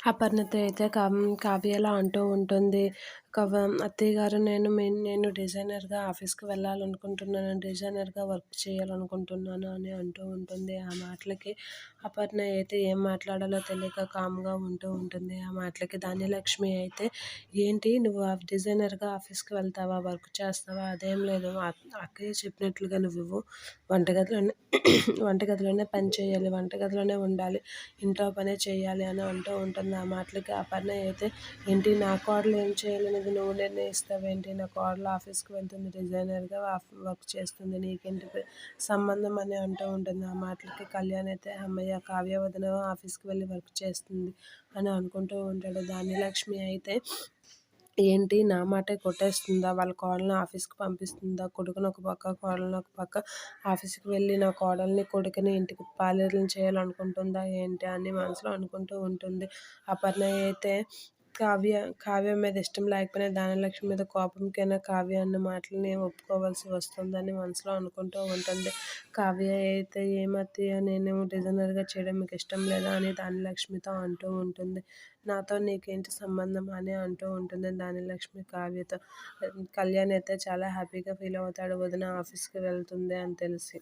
అపర్ణతో అయితే కావ్య ఇలా అంటూ ఉంటుంది. అత్తయ్య గారు నేను డిజైనర్‌గా ఆఫీస్‌కి వెళ్ళాలనుకుంటున్నాను. డిజైనర్‌గా వర్క్ చేయాలనుకుంటున్నాను అని అంటూ ఉంటుంది. ఆ మాటలకి అపర్ణ అయితే ఏం మాట్లాడాలో తెలియక కామ్‌గా ఉంటూ ఉంటుంది. ఆ మాటలకి ధాన్యలక్ష్మి అయితే ఏంటి నువ్వు డిజైనర్‌గా ఆఫీస్‌కి వెళ్తావా? వర్క్ చేస్తావా? అదేం లేదు. అక్కయ్య చెప్పినట్లుగా నువ్వు వంటగదిలోనే వంటగదిలోనే పని చేయాలి. వంటగదిలోనే ఉండాలి. ఇంట్లో పనే చేయాలి అని అంటూ ఉంటుంది. ఆ మాటలకి అపర్ణ అయితే ఏంటి నా కోడలు ఏం చేయాలనేది నువ్వు నిర్ణయిస్తావేంటి? నా కోడలు ఆఫీస్‌కి వెళ్తుంది. డిజైనర్‌గా వర్క్ చేస్తుంది. నీకేంటి సంబంధం అని అంటూ ఉంటుంది. ఆ మాటలకి కళ్యాణ్ అయితే హమ్మయ్య! కావ్య వదిన ఆఫీస్‌కి వెళ్ళి వర్క్ చేస్తుంది అని అనుకుంటూ ఉంటాడు. ధాన్యలక్ష్మి అయితే ఏంటి నా మాటే కొట్టేస్తుందా? వాళ్ళ కోడల్ని ఆఫీస్‌కి పంపిస్తుందా? కొడుకుని ఒక పక్క, కోడల్ని ఒక పక్క ఆఫీస్‌కి వెళ్ళి నా కోడల్ని, కొడుకుని ఇంటికి పాలేరులను చేయాలనుకుంటుందా ఏంటి అని మనసులో అనుకుంటూ ఉంటుంది. అపర్ణ అయితే కావ్య మీద ఇష్టం లేకపోయినా ధనలక్ష్మి మీద కోపంకైనా కావ్య అన్న మాటలని ఒప్పుకోవాల్సి వస్తుందని మనసులో అనుకుంటూ ఉంటుంది. కావ్య అయితే ఏమత్తయ్య నేనేమో డిజైనర్‌గా చేయడం మీకు ఇష్టం లేదా అని ధనలక్ష్మితో అంటూ ఉంటుంది. నాతో నీకేంటి సంబంధం అని అంటూ ఉంటుంది ధనలక్ష్మి కావ్యతో. కళ్యాణ్ అయితే చాలా హ్యాపీగా ఫీల్ అవుతాడు వదిన ఆఫీస్‌కి వెళ్తుంది అని తెలిసి.